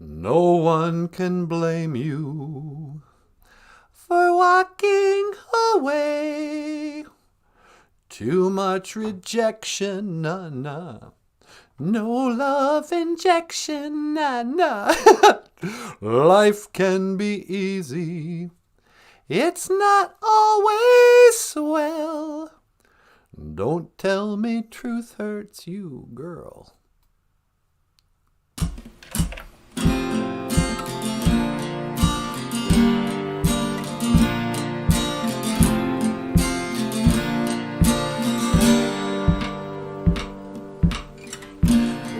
No one can blame you for walking away. Too much rejection, nah. No love injection, nah. Life can be easy. It's not always swell. Don't tell me truth hurts you, girl.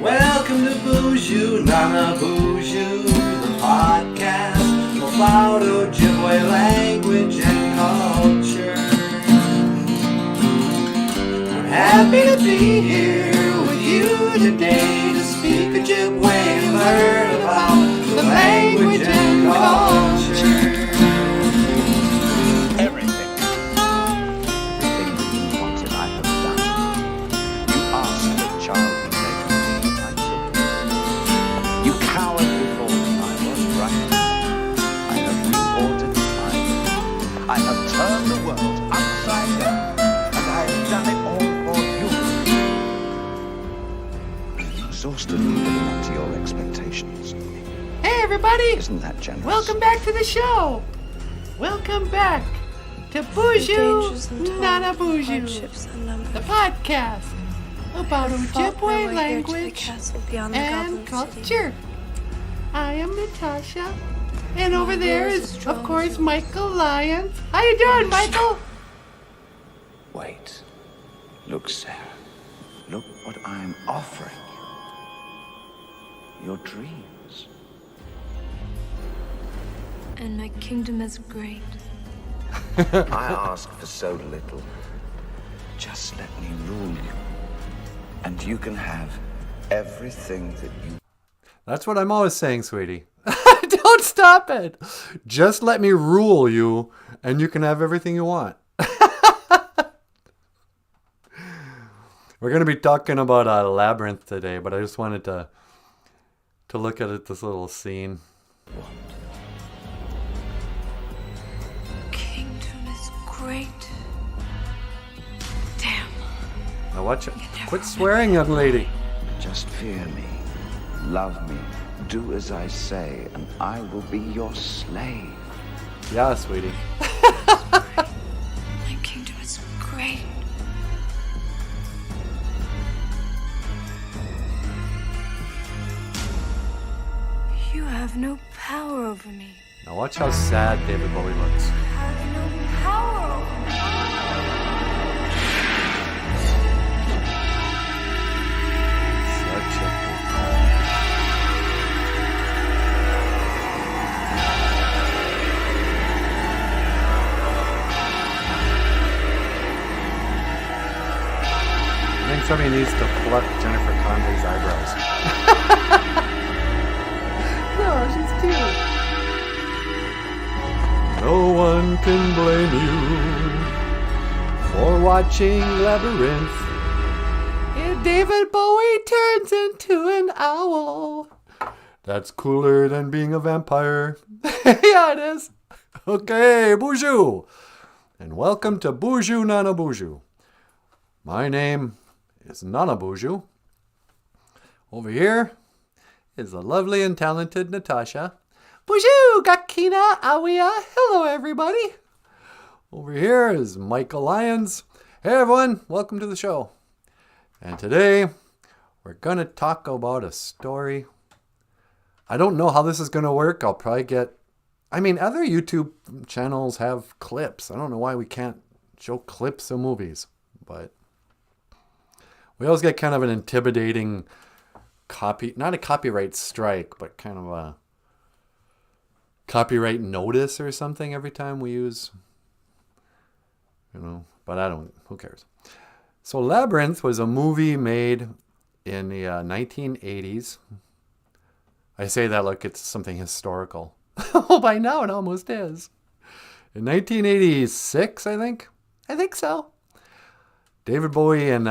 Welcome to BOOZHOO NANABOOZHOO, the podcast about Ojibwe language and culture. I'm happy to be here with you today to speak Ojibwe and learn about the language and culture. Everything that you wanted, I have done. You asked a child to take me, I took it. You cowered before me, I was right. I have reordered time. I have turned the world upside down, and I have done it all for you. I'm exhausted from living up to your expectations. Hey everybody! Isn't that generous? Welcome back to the show! Welcome back to BOOZHOO NANABOOZHOO, the podcast about Ojibwe language and culture. I am Natasha, and over there is, of course, Michael Lyons. How you doing, Michael? Wait. Look, Sarah. Look what I'm offering you. Your dreams. And my kingdom is great. I ask for so little. Just let me rule you. And you can have everything that you... That's what I'm always saying, sweetie. Don't stop it. Just let me rule you, and you can have everything you want. We're going to be talking about Labyrinth today, but I just wanted to look at this little scene. Kingdom is great. Damn. Now watch it. Quit swearing, young lady. Just fear me. Love me. Do as I say, and I will be your slave. Yeah, sweetie. My kingdom is great. You have no power over me. Now watch how sad David Bowie looks. You have no power over me. Such a I think somebody needs to pluck Jennifer Connelly's eyebrows. No, she's cute. No one can blame you for watching Labyrinth. And David Bowie turns into an owl. That's cooler than being a vampire. Yeah, it is. Okay, BOOZHOO. And welcome to BOOZHOO NANABOOZHOO. My name is NANABOOZHOO. Over here is the lovely and talented Natasha. BOOZHOO, Gakina, Awia. Hello, everybody. Over here is Michael Lyons. Hey, everyone. Welcome to the show. And today, we're going to talk about a story. I don't know how this is going to work. I'll probably get... other YouTube channels have clips. I don't know why we can't show clips of movies. But we always get kind of an intimidating not a copyright strike, but kind of a copyright notice or something every time we use, but who cares? So Labyrinth was a movie made in the 1980s. I say that like it's something historical. Oh, by now it almost is. In 1986, I think. I think so. David Bowie and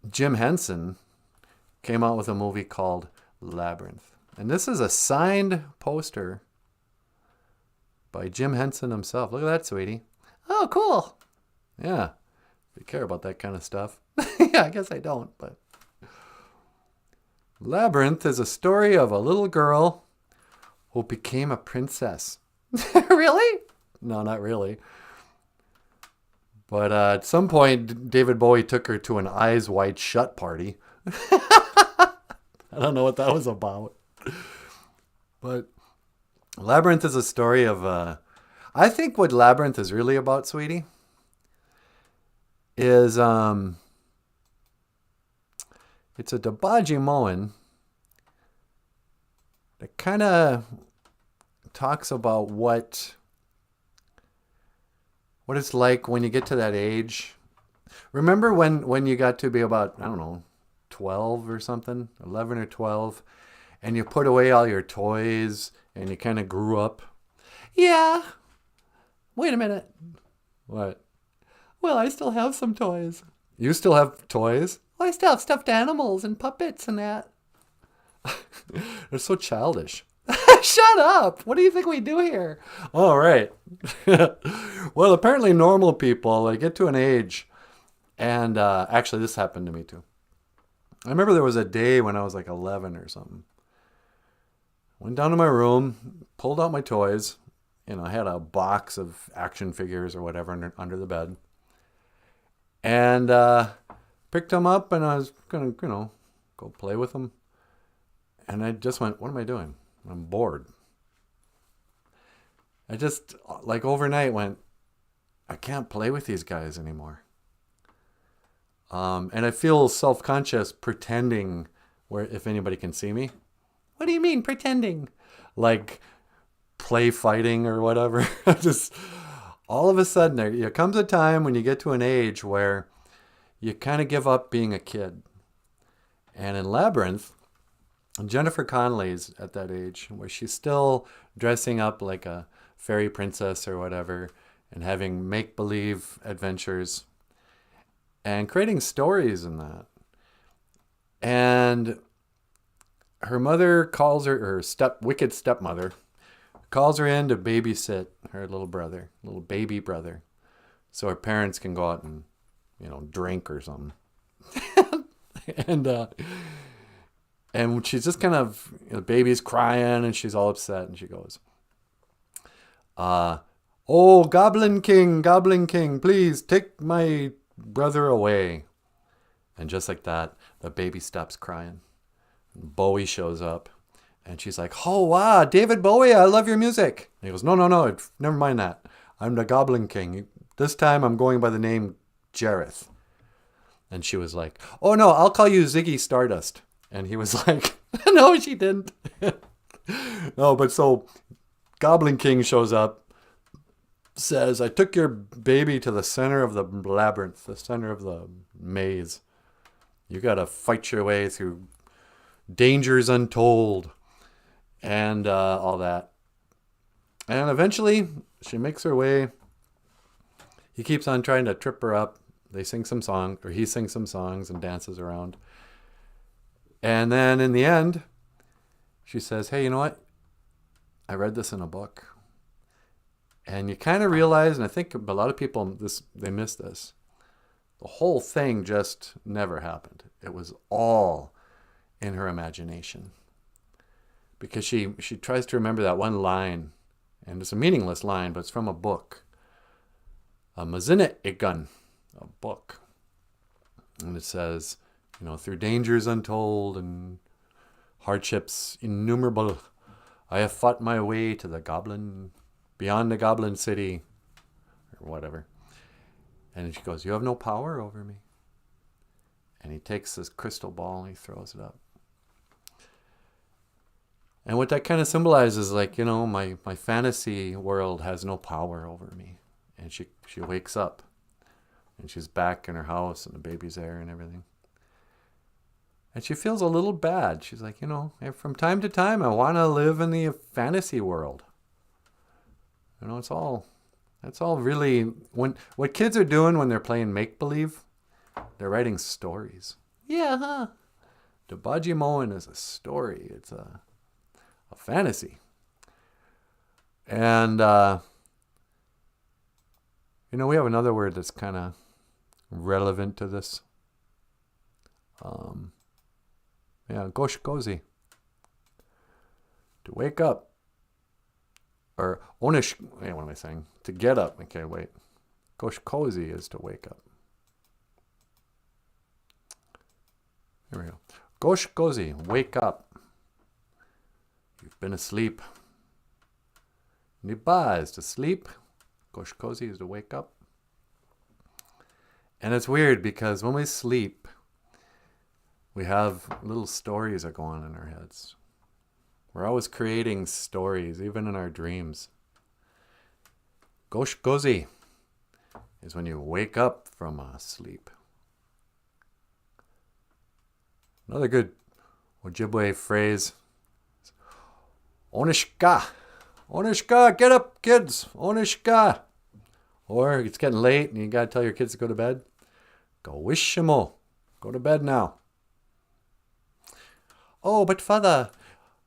Jim Henson came out with a movie called Labyrinth. And this is a signed poster by Jim Henson himself. Look at that, sweetie. Oh, cool. Yeah. If you care about that kind of stuff. Yeah, I guess I don't, but. Labyrinth is a story of a little girl who became a princess. Really? No, not really. But at some point, David Bowie took her to an Eyes Wide Shut party. I don't know what that was about. But Labyrinth is a story of... I think what Labyrinth is really about, sweetie, is... it's a Dabaji Moen that kind of talks about what it's like when you get to that age. Remember when you got to be about, I don't know, 12 or something, 11 or 12, and you put away all your toys and you kind of grew up? Yeah. Wait a minute. What? Well, I still have some toys. You still have toys? Well, I still have stuffed animals and puppets and that. They're so childish. Shut up. What do you think we do here? All right. Well, apparently normal people, they get to an age, and actually this happened to me too. I remember there was a day when I was like 11 or something. Went down to my room, pulled out my toys. I had a box of action figures or whatever under the bed. And picked them up, and I was going to, go play with them. And I just went, what am I doing? I'm bored. I just, like overnight, went, I can't play with these guys anymore. And I feel self-conscious pretending if anybody can see me. What do you mean, pretending? Like play fighting or whatever. Just all of a sudden, there comes a time when you get to an age where you kind of give up being a kid. And in Labyrinth, Jennifer Connelly's at that age where she's still dressing up like a fairy princess or whatever and having make-believe adventures and creating stories in that. And her mother calls her wicked stepmother, calls her in to babysit her little baby brother, so her parents can go out and, drink or something. And she's just kind of, the baby's crying and she's all upset, and she goes, oh, Goblin King, please take my brother away. And just like that, the baby stops crying. Bowie shows up, and she's like, oh, wow, David Bowie, I love your music. And he goes, no, never mind that. I'm the Goblin King. This time I'm going by the name Jareth. And she was like, oh, no, I'll call you Ziggy Stardust. And he was like, no, she didn't. No, but so Goblin King shows up, says, I took your baby to the center of the labyrinth, the center of the maze. You got to fight your way through dangers untold and all that. And eventually she makes her way. He keeps on trying to trip her up. They sing some song, or he sings some songs and dances around. And then in the end, she says, hey, you know what? I read this in a book. And you kind of realize, and I think a lot of people, they miss this. The whole thing just never happened. It was all in her imagination. Because she tries to remember that one line, and it's a meaningless line, but it's from a book. A Mazinit Igun, a book. And it says, through dangers untold and hardships innumerable, I have fought my way to beyond the Goblin City, or whatever. And she goes, you have no power over me. And he takes this crystal ball and he throws it up. And what that kind of symbolizes, like, my fantasy world has no power over me. And she wakes up and she's back in her house and the baby's there and everything. And she feels a little bad. She's like, from time to time, I want to live in the fantasy world. It's all really, what kids are doing when they're playing make-believe, they're writing stories. Yeah, huh? Debajimoen is a story. It's a fantasy. And, we have another word that's kind of relevant to this. Goshkozi. To wake up. Or onish. Wait, what am I saying? To get up. Okay, wait. Goshkozi is to wake up. Here we go. Goshkozi, wake up. You've been asleep. Niba is to sleep. Goshkozi is to wake up. And it's weird because when we sleep, we have little stories that go on in our heads. We're always creating stories, even in our dreams. Goshkozi is when you wake up from sleep. Another good Ojibwe phrase. Onishka. Onishka, get up, kids. Onishka. Or it's getting late and you got to tell your kids to go to bed. Go wishimo. Go to bed now. Oh, but Father,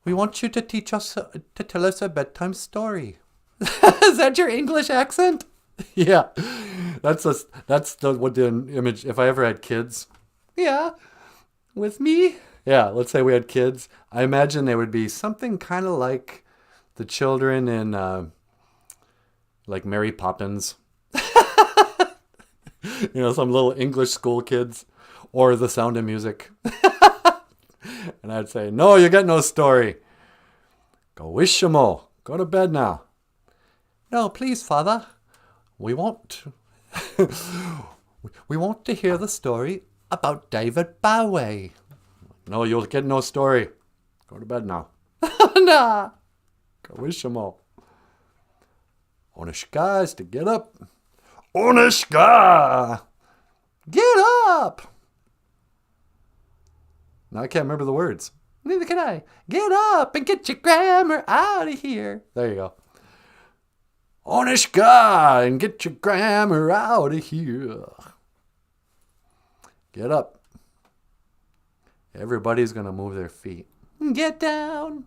we want you to teach us, to tell us a bedtime story. Is that your English accent? Yeah. That's what the image, if I ever had kids. Yeah. With me? Yeah, let's say we had kids. I imagine they would be something kind of like the children in like Mary Poppins. Some little English school kids. Or The Sound of Music. And I'd say, no, you get no story. Go wishamo. Go to bed now. No, please, Father. We want to hear the story about David Bowie. No, you'll get no story. Go to bed now. Nah. Go wishamo. Onishka is to get up. Onishka! Get up! Now I can't remember the words. Neither can I. Get up and get your grammar out of here. There you go. Onishka and get your grammar out of here. Get up. Everybody's going to move their feet. Get down.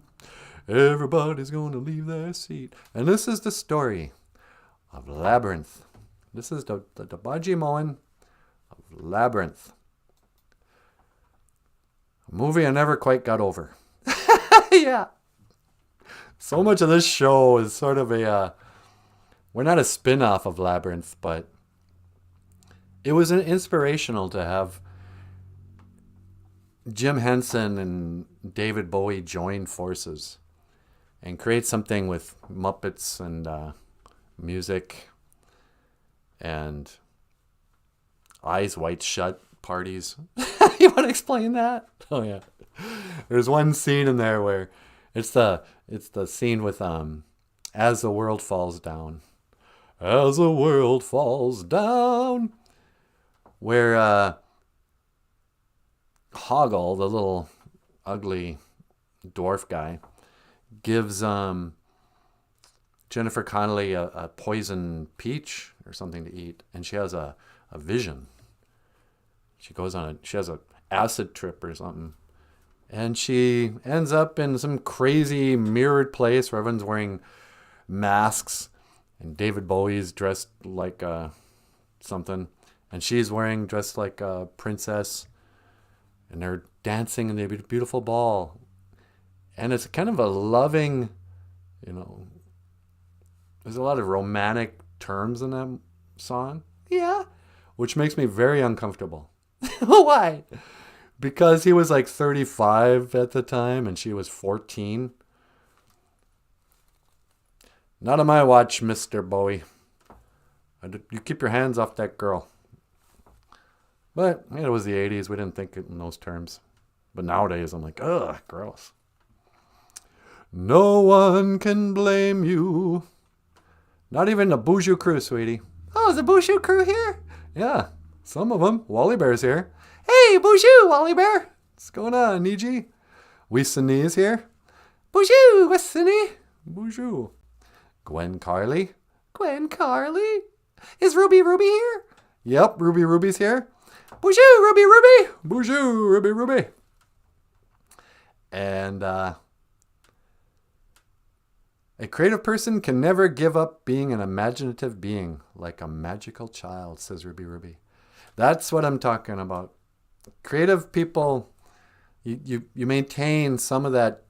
Everybody's going to leave their seat. And this is the story of Labyrinth. This is the Debajimoen of Labyrinth. A movie I never quite got over. Yeah. So much of this show is sort of we're not a spin-off of Labyrinth, but it was inspirational to have Jim Henson and David Bowie join forces and create something with Muppets and music and Eyes Wide Shut parties. You want to explain that? Oh yeah. There's one scene in there where it's the scene with As the World Falls Down. As the world falls down. Where Hoggle, the little ugly dwarf guy, gives Jennifer Connelly a poison peach or something to eat, and she has a vision. She has an acid trip or something, and she ends up in some crazy mirrored place where everyone's wearing masks, and David Bowie's dressed like something, and she's dressed like a princess, and they're dancing in the beautiful ball, and it's kind of a loving, there's a lot of romantic terms in that song. Yeah. Which makes me very uncomfortable. Why? Because he was like 35 at the time and she was 14. Not on my watch, Mr. Bowie. You keep your hands off that girl. But it was the 80s. We didn't think it in those terms. But nowadays, I'm like, ugh, gross. No one can blame you. Not even the BOOZHOO crew, sweetie. Oh, is the BOOZHOO crew here? Yeah, some of them. Wally Bear's here. Hey, BOOZHOO, Wally Bear. What's going on, Niji? Weesonee is here. BOOZHOO, Weesonee. BOOZHOO. Gwen Carly. Gwen Carly. Is Ruby here? Yep, Ruby's here. BOOZHOO, Ruby. BOOZHOO, Ruby. And a creative person can never give up being an imaginative being, like a magical child, says Ruby Ruby. That's what I'm talking about. Creative people, you maintain some of that,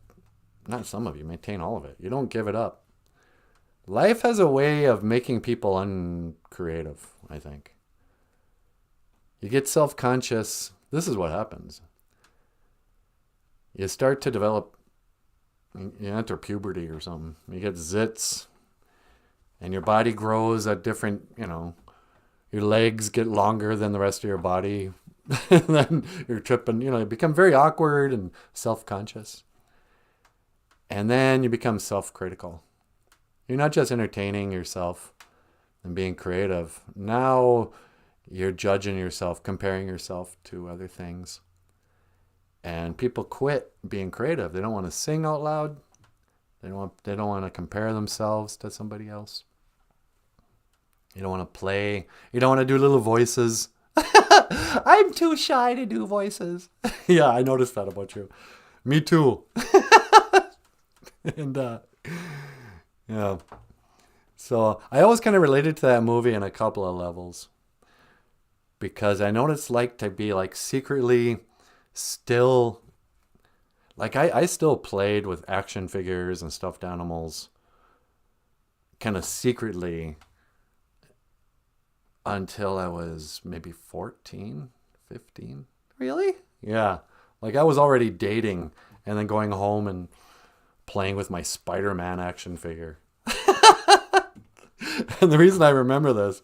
not some of you, maintain all of it. You don't give it up. Life has a way of making people uncreative, I think. You get self-conscious. This is what happens. You start to develop, you enter puberty or something. You get zits, and your body grows at different, your legs get longer than the rest of your body. And then you're tripping, you become very awkward and self-conscious. And then you become self-critical. You're not just entertaining yourself and being creative. Now you're judging yourself, comparing yourself to other things. And people quit being creative. They don't want to sing out loud. They don't want to compare themselves to somebody else. You don't want to play. You don't want to do little voices. I'm too shy to do voices. Yeah, I noticed that about you. Me too. And yeah. So I always kind of related to that movie in a couple of levels. Because I know what it's like to be like secretly still, like I still played with action figures and stuffed animals kind of secretly until I was maybe 14, 15. Really? Yeah. Like I was already dating and then going home and playing with my Spider-Man action figure. And the reason I remember this,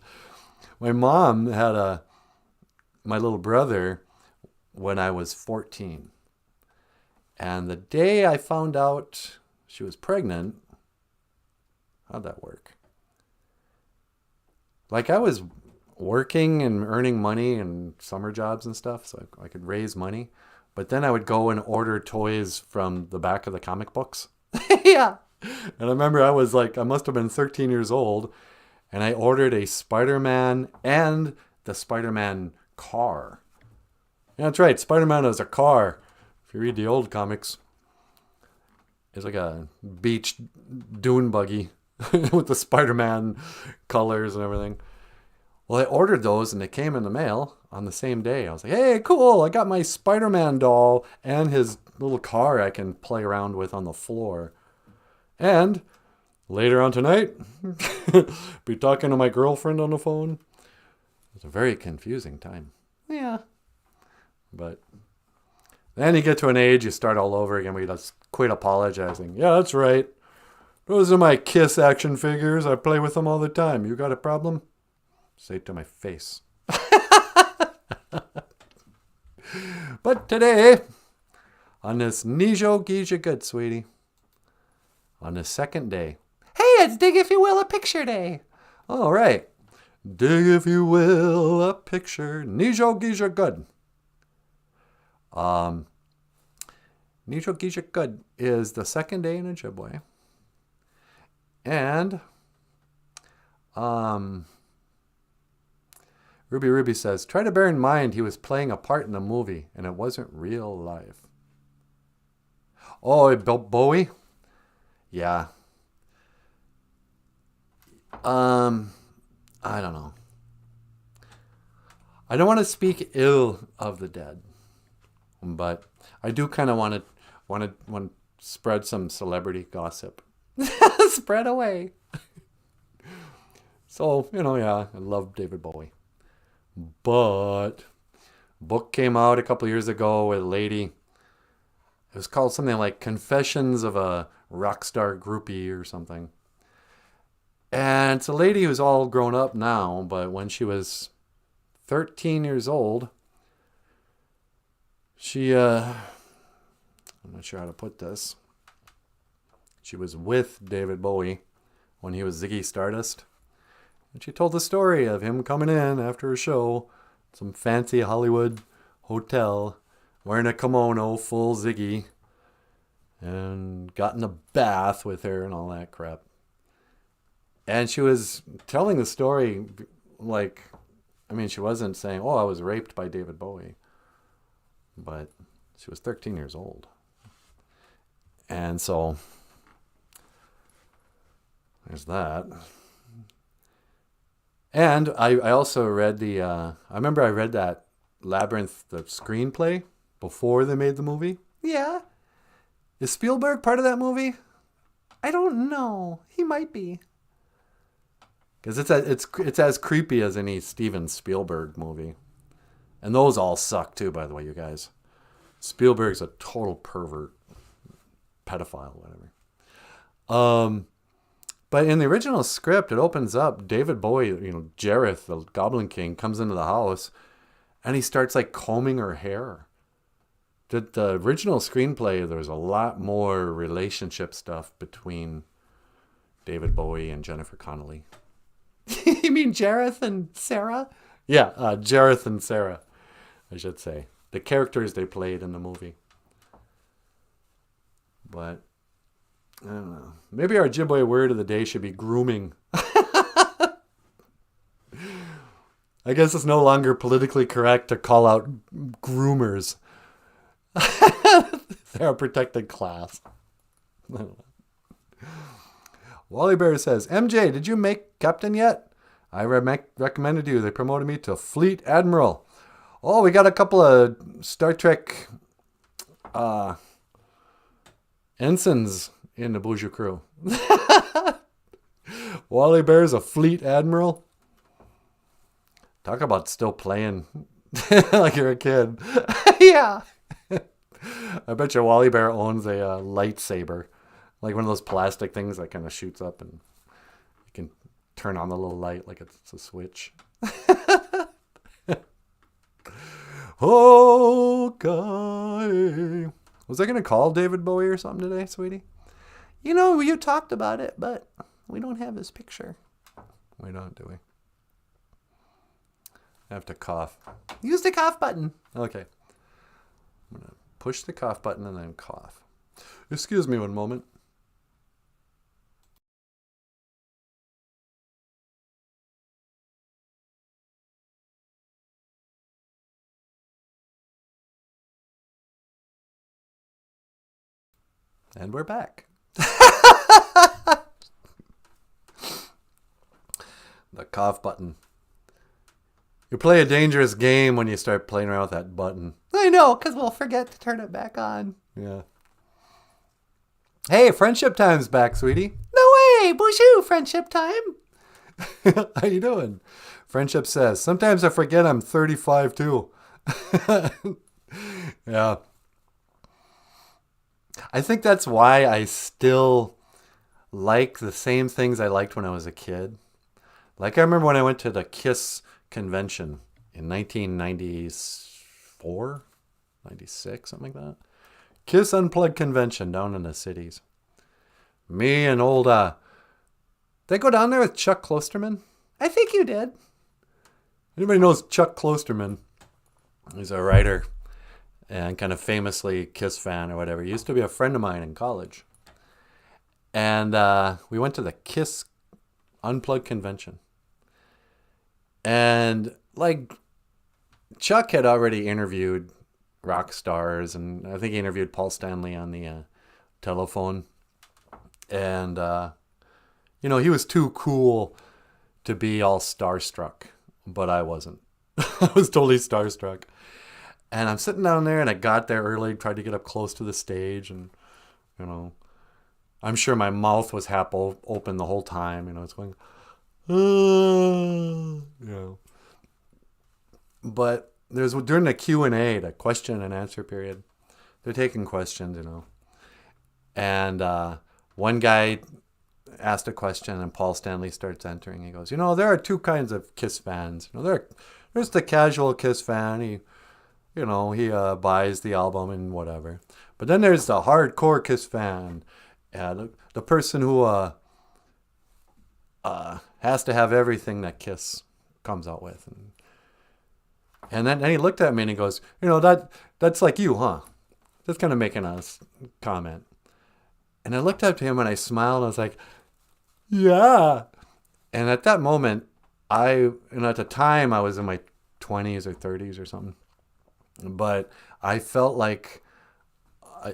my mom had my little brother when I was 14. And the day I found out she was pregnant, how'd that work? Like I was working and earning money and summer jobs and stuff so I could raise money. But then I would go and order toys from the back of the comic books. Yeah. And I remember I must have been 13 years old. And I ordered a Spider-Man and the Spider-Man car. Yeah, that's right. Spider-Man is a car. If you read the old comics, it's like a beach dune buggy with the Spider-Man colors and everything. Well, I ordered those and they came in the mail on the same day. I was like, hey, cool. I got my Spider-Man doll and his little car I can play around with on the floor. And later on tonight, be talking to my girlfriend on the phone. It's a very confusing time. Yeah. But then you get to an age, you start all over again. We just quit apologizing. Yeah, that's right. Those are my Kiss action figures. I play with them all the time. You got a problem? Say it to my face. But today, on this Nijo Gija Good, sweetie, on the second day. Hey, it's Dig If You Will a Picture Day. All right. Dig If You Will a Picture. Nijo Gija Good. Nijo Gija Good is the second day in Ojibwe. And Ruby says, try to bear in mind he was playing a part in the movie and it wasn't real life. Oh, Bowie? Yeah. I don't know. I don't want to speak ill of the dead, but I do kind of want to spread some celebrity gossip. Spread away. So, yeah, I love David Bowie. But a book came out a couple years ago with a lady. It was called something like Confessions of a Rock Star Groupie or something. And it's a lady who's all grown up now, but when she was 13 years old, she, I'm not sure how to put this. She was with David Bowie when he was Ziggy Stardust. And she told the story of him coming in after a show, some fancy Hollywood hotel, wearing a kimono, full Ziggy, and got in the bath with her and all that crap. And she was telling the story she wasn't saying, oh, I was raped by David Bowie. But she was 13 years old. And so there's that. And I also read I remember I read that Labyrinth, the screenplay, before they made the movie. Yeah. Is Spielberg part of that movie? I don't know. He might be. Because it's as creepy as any Steven Spielberg movie. And those all suck too, by the way, you guys. Spielberg's a total pervert. Pedophile, whatever. But in the original script, it opens up, David Bowie, Jareth, the Goblin King, comes into the house and he starts like combing her hair. The original screenplay, there's a lot more relationship stuff between David Bowie and Jennifer Connelly. You mean Jareth and Sarah? Yeah, Jareth and Sarah, I should say. The characters they played in the movie. But I don't know. Maybe our Ojibwe word of the day should be grooming. I guess it's no longer politically correct to call out groomers. They're a protected class. Wally Bear says, MJ, did you make captain yet? I recommended you. They promoted me to Fleet Admiral. Oh, we got a couple of Star Trek ensigns in the BOOZHOO crew. Wally Bear's a Fleet Admiral. Talk about still playing like you're a kid. Yeah. I bet you Wally Bear owns a lightsaber. Like one of those plastic things that kind of shoots up and you can turn on the little light like it's a switch. Okay. Was I going to call David Bowie or something today, sweetie? You talked about it, but we don't have his picture. We don't, do we? I have to cough. Use the cough button. Okay. I'm going to push the cough button and then cough. Excuse me one moment. And we're back. The cough button. You play a dangerous game when you start playing around with that button. I know, because we'll forget to turn it back on. Yeah. Hey, friendship time's back, sweetie. No way, BOOZHOO, friendship time. How you doing? Friendship says, sometimes I forget I'm 35 too. Yeah. I think that's why I still like the same things I liked when I was a kid. Like I remember when I went to the KISS convention in 1994, 96, something like that. KISS Unplugged convention down in the cities. Me and old, they go down there with Chuck Klosterman? I think you did. Anybody knows Chuck Klosterman? He's a writer and kind of famously KISS fan or whatever. He used to be a friend of mine in college. And we went to the KISS Unplugged convention. And like Chuck had already interviewed rock stars, and I think he interviewed Paul Stanley on the telephone. And, he was too cool to be all starstruck, but I wasn't. I was totally starstruck. And I'm sitting down there, and I got there early, tried to get up close to the stage, and, I'm sure my mouth was half open the whole time. It's going, But there's during the Q&A, the question and answer period, they're taking questions, And one guy asked a question, and Paul Stanley starts answering. He goes, there are two kinds of KISS fans. There's the casual KISS fan. He buys the album and whatever. But then there's the hardcore KISS fan. The person who has to have everything that KISS comes out with. And then he looked at me and he goes, that's like you, huh? Just kind of making a comment. And I looked up to him and I smiled and I was like, yeah. And at that moment, at the time I was in my 20s or 30s or something. But I felt like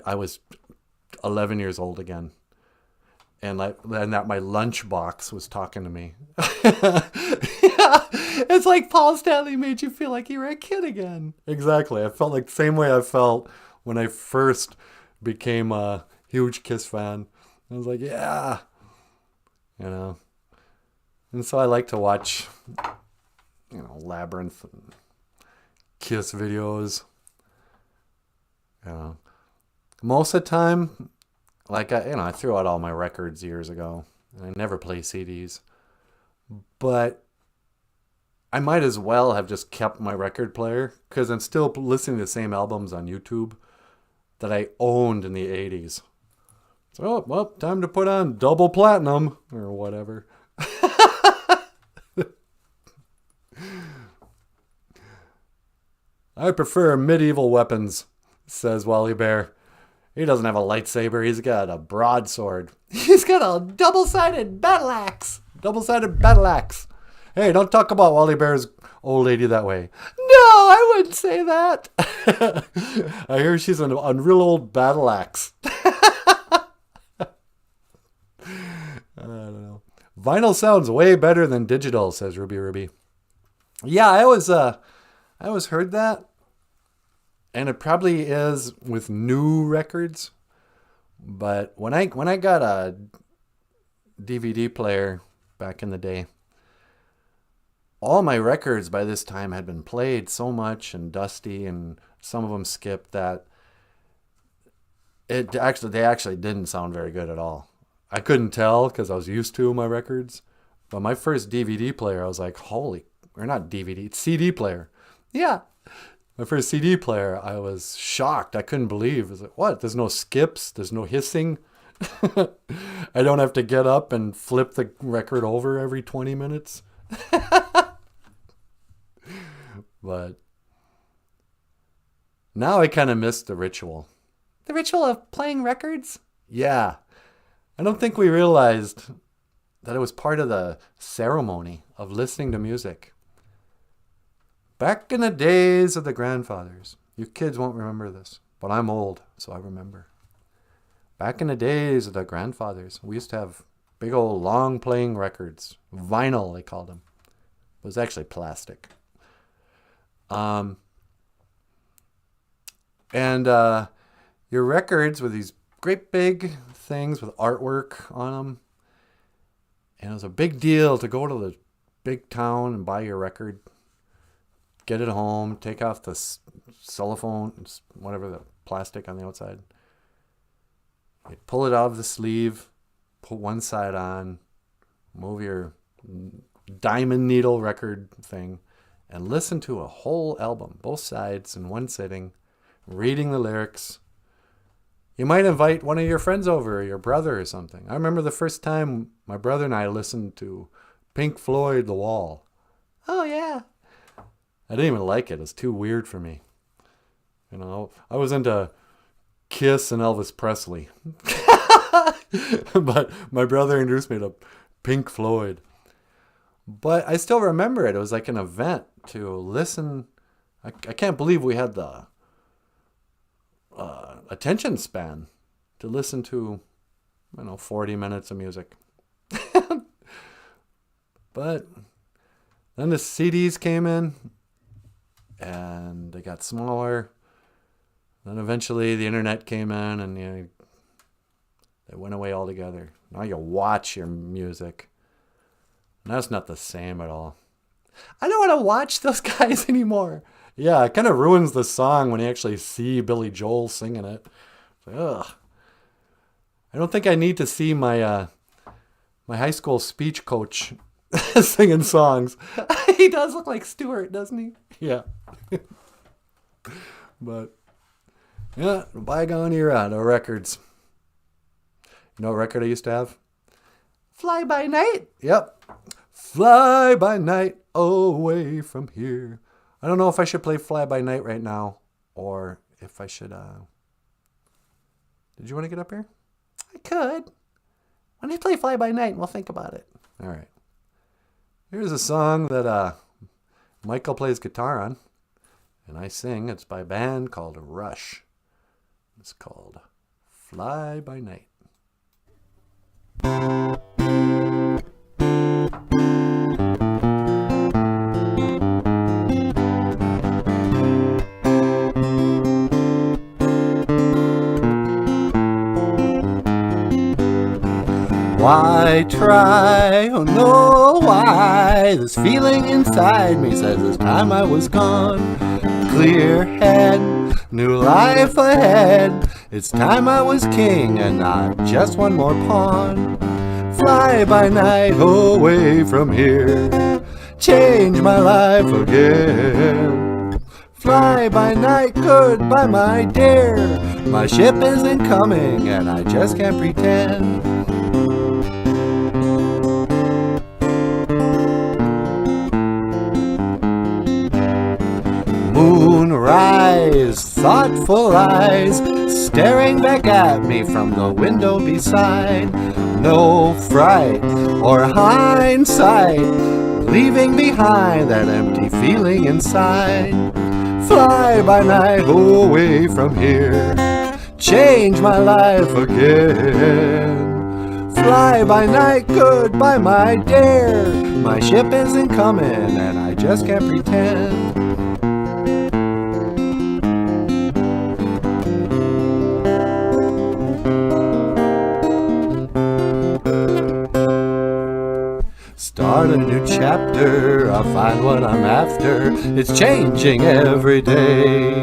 I was 11 years old again. And that my lunchbox was talking to me. Yeah, it's like Paul Stanley made you feel like you were a kid again. Exactly. I felt like the same way I felt when I first became a huge Kiss fan. I was like, yeah, you know. And so I like to watch, you know, Labyrinth and Kiss videos. You know, most of the time, like I threw out all my records years ago, and I never play CDs. But I might as well have just kept my record player, because I'm still listening to the same albums on YouTube that I owned in the 80s. So, well, time to put on double platinum or whatever. I prefer medieval weapons, says Wally Bear. He doesn't have a lightsaber. He's got a broadsword. He's got a double-sided battle axe. Double-sided battle axe. Hey, don't talk about Wally Bear's old lady that way. No, I wouldn't say that. I hear she's a real old battle axe. I don't know. Vinyl sounds way better than digital, says Ruby Ruby. Yeah, I always heard that. And it probably is with new records. But when I got a DVD player back in the day, all my records by this time had been played so much and dusty, and some of them skipped, that they actually didn't sound very good at all. I couldn't tell because I was used to my records. But my first DVD player, I was like, CD player. Yeah. My first CD player, I was shocked. I couldn't believe. I was like, what? There's no skips. There's no hissing. I don't have to get up and flip the record over every 20 minutes. But now I kind of miss the ritual. The ritual of playing records? Yeah. I don't think we realized that it was part of the ceremony of listening to music. Back in the days of the grandfathers. You kids won't remember this, but I'm old, so I remember. Back in the days of the grandfathers, we used to have big old long playing records. Vinyl, they called them. It was actually plastic. And your records were these great big things with artwork on them. And it was a big deal to go to the big town and buy your record. Get it home, take off the cellophane, whatever, the plastic on the outside. You'd pull it out of the sleeve, put one side on, move your diamond needle record thing, and listen to a whole album, both sides in one sitting, reading the lyrics. You might invite one of your friends over, your brother or something. I remember the first time my brother and I listened to Pink Floyd, The Wall. Oh, yeah. I didn't even like it. It was too weird for me. You know, I was into Kiss and Elvis Presley. But my brother introduced me to Pink Floyd. But I still remember it. It was like an event to listen. I can't believe we had the attention span to listen to, 40 minutes of music. But then the CDs came in, and they got smaller. Then eventually the internet came in, and they went away altogether. Now you watch your music. And that's not the same at all. I don't want to watch those guys anymore. Yeah, it kind of ruins the song when you actually see Billy Joel singing it. It's like, ugh. I don't think I need to see my my high school speech coach singing songs. He does look like Stewart, doesn't he? Yeah. But, yeah, bygone era, no records. You know what record I used to have? Fly By Night. Yep. Fly by night away from here. I don't know if I should play Fly By Night right now, or if I should, Did you want to get up here? I could. Why don't you play Fly By Night and we'll think about it. All right. Here's a song that Michael plays guitar on, and I sing. It's by a band called Rush. It's called Fly by night. Why try? Oh no, why? This feeling inside me says it's time I was gone. Clear head, new life ahead. It's time I was king and not just one more pawn. Fly by night away from here. Change my life again. Fly by night, goodbye my dear. My ship isn't coming and I just can't pretend. Moonrise, thoughtful eyes, staring back at me from the window beside. No fright or hindsight, leaving behind that empty feeling inside. Fly by night away from here, change my life again. Fly by night, goodbye my dear. My ship isn't coming and I just can't pretend. Start a new chapter, I'll find what I'm after. It's changing every day.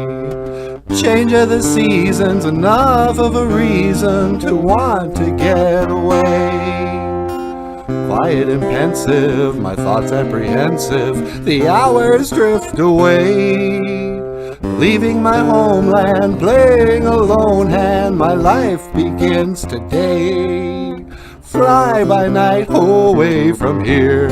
Change of the seasons, enough of a reason to want to get away. Quiet and pensive, my thoughts apprehensive, the hours drift away. Leaving my homeland, playing a lone hand, my life begins today. Fly by night away from here,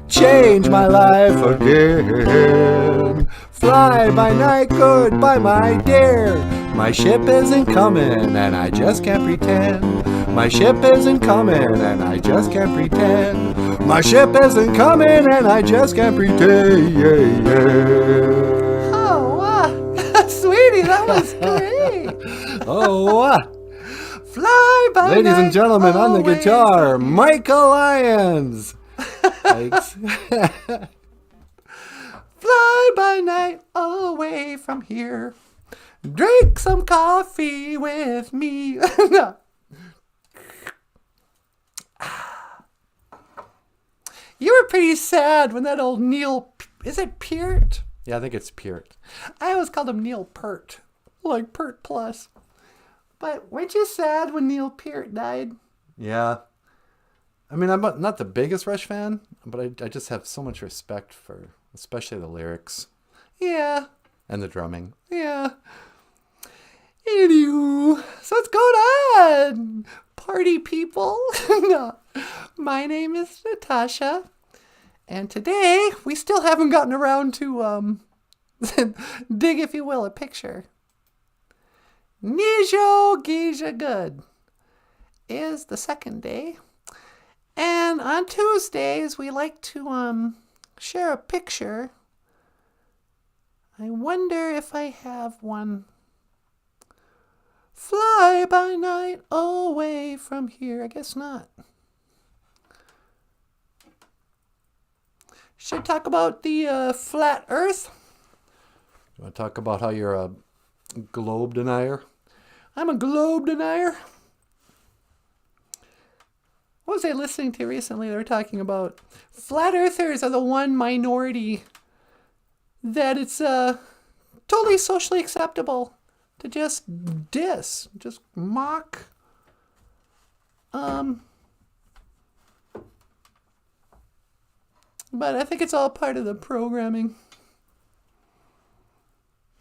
change my life again. Fly by night, goodbye my dear. My ship isn't coming and I just can't pretend. My ship isn't coming and I just can't pretend. My ship isn't coming and I just can't pretend. Oh, sweetie, that was great. Oh, Fly by ladies night and gentlemen, on the away guitar, from here. Michael Lyons. Thanks. Fly by night away from here. Drink some coffee with me. No. You were pretty sad when that old Neil, is it Peart? Yeah, I think it's Peart. I always called him Neil Peart, like Peart Plus. But weren't you sad when Neil Peart died? Yeah. I mean, I'm not the biggest Rush fan, but I just have so much respect for, especially the lyrics Yeah, and the drumming. yeah. Anywho, so what's going on, party people? No. My name is Natasha, and today we still haven't gotten around to dig, if you will, a picture. Nijo Geisha Good is the second day, and on Tuesdays we like to share a picture. I wonder if I have one. Fly by night away from here. I guess not. Should I talk about the flat earth? You want to talk about how you're a globe denier? I'm a globe denier. What was I listening to recently? They were talking about flat earthers are the one minority that it's totally socially acceptable to just just mock. But I think it's all part of the programming.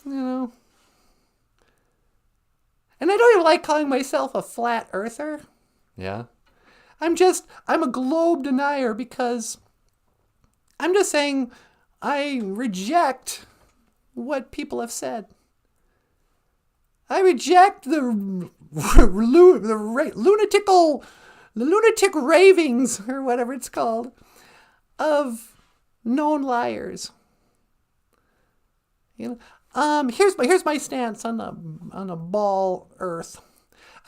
You know. And I don't even like calling myself a flat earther. Yeah? I'm a globe denier because I'm just saying I reject what people have said. I reject the lunatic ravings, or whatever it's called, of known liars. You know, here's my stance on the ball earth.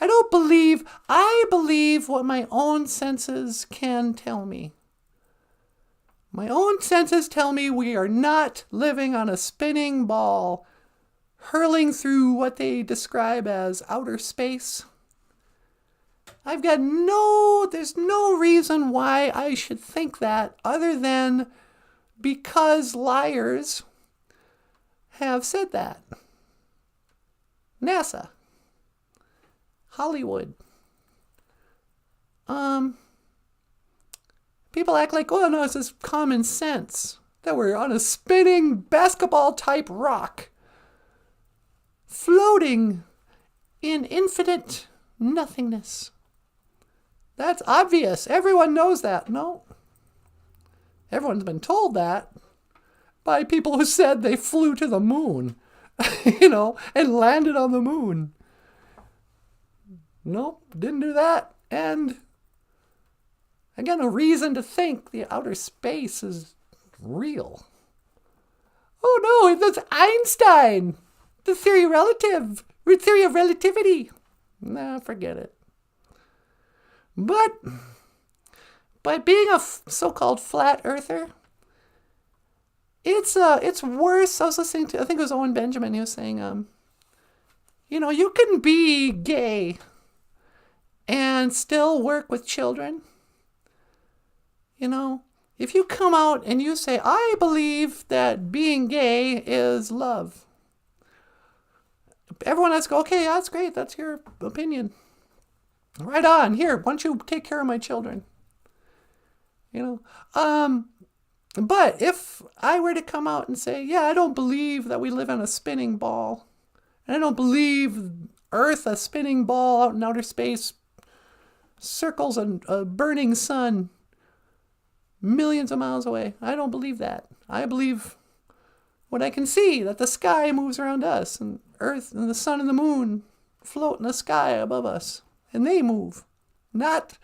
I believe what my own senses can tell me. My own senses tell me we are not living on a spinning ball, hurling through what they describe as outer space. There's no reason why I should think that other than because liars have said that. NASA. Hollywood. People act like, oh no, it's just common sense that we're on a spinning basketball-type rock, floating in infinite nothingness. That's obvious. Everyone knows that. No. Everyone's been told that by people who said they flew to the moon, and landed on the moon. Nope, didn't do that. And I got no reason to think the outer space is real. Oh no, that's Einstein. The theory of relativity. Nah, forget it. But being a so-called flat earther, it's worse. I was listening to, I think it was Owen Benjamin. He was saying, you can be gay and still work with children. If you come out and you say, I believe that being gay is love, everyone has to go, okay, that's great. That's your opinion. Right on. Here, why don't you take care of my children? But if I were to come out and say, yeah, I don't believe that we live on a spinning ball, and I don't believe Earth, a spinning ball out in outer space, circles a burning sun millions of miles away. I don't believe that. I believe what I can see, that the sky moves around us, and Earth and the sun and the moon float in the sky above us, and they move, not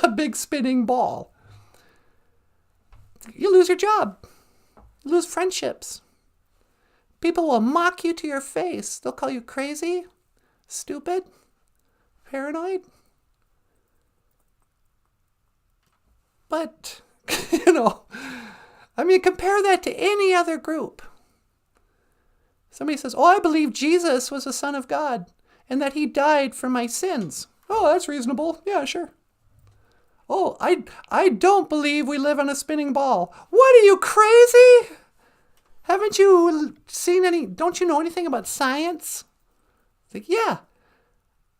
a big spinning ball. You lose your job. You lose friendships. People will mock you to your face. They'll call you crazy, stupid, paranoid. But, compare that to any other group. Somebody says, oh, I believe Jesus was the Son of God and that he died for my sins. Oh, that's reasonable. Yeah, sure. Oh, I don't believe we live on a spinning ball. What, are you crazy? Haven't you don't you know anything about science? It's like, yeah.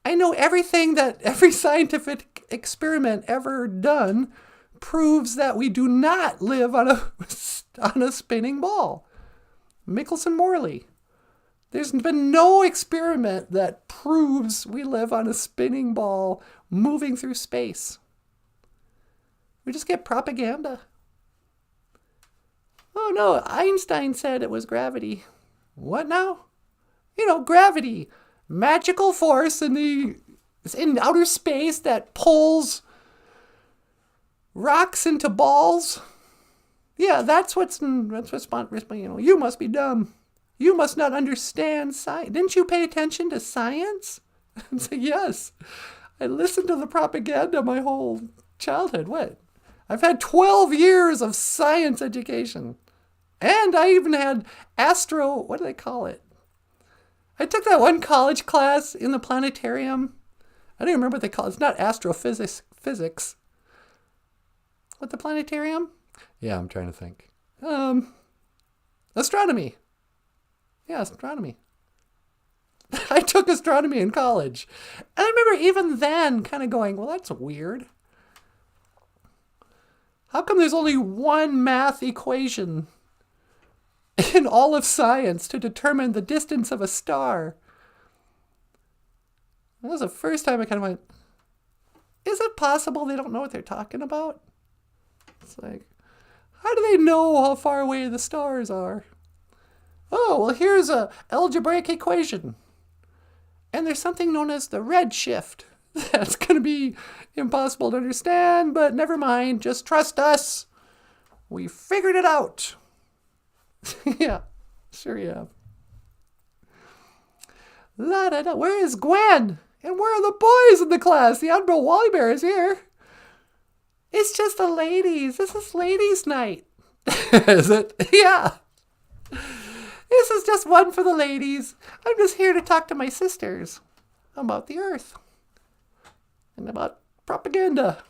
I know everything that every scientific experiment ever done proves that we do not live on a spinning ball. Michelson Morley. There's been no experiment that proves we live on a spinning ball moving through space. We just get propaganda. Oh no, Einstein said it was gravity. What now? Gravity. Magical force in outer space that pulls rocks into balls. Yeah, that's what's you must be dumb. You must not understand science. Didn't you pay attention to science? And say, yes. I listened to the propaganda my whole childhood. What? I've had 12 years of science education. And I even had what do they call it? I took that one college class in the planetarium. I don't remember what they call it. It's not astrophysics. What, the planetarium? Yeah, I'm trying to think. Astronomy. Yeah, astronomy. I took astronomy in college. And I remember even then kind of going, well, that's weird. How come there's only one math equation in all of science to determine the distance of a star? That was the first time I kind of went, is it possible they don't know what they're talking about? It's like, how do they know how far away the stars are? Oh, well, here's a algebraic equation. And there's something known as the redshift. That's going to be impossible to understand, but never mind. Just trust us. We figured it out. Yeah, sure you have. La da da. Where is Gwen? And where are the boys in the class? The Admiral Wally Bear is here. It's just the ladies. This is ladies' night. Is it? Yeah. This is just one for the ladies. I'm just here to talk to my sisters about the earth and about propaganda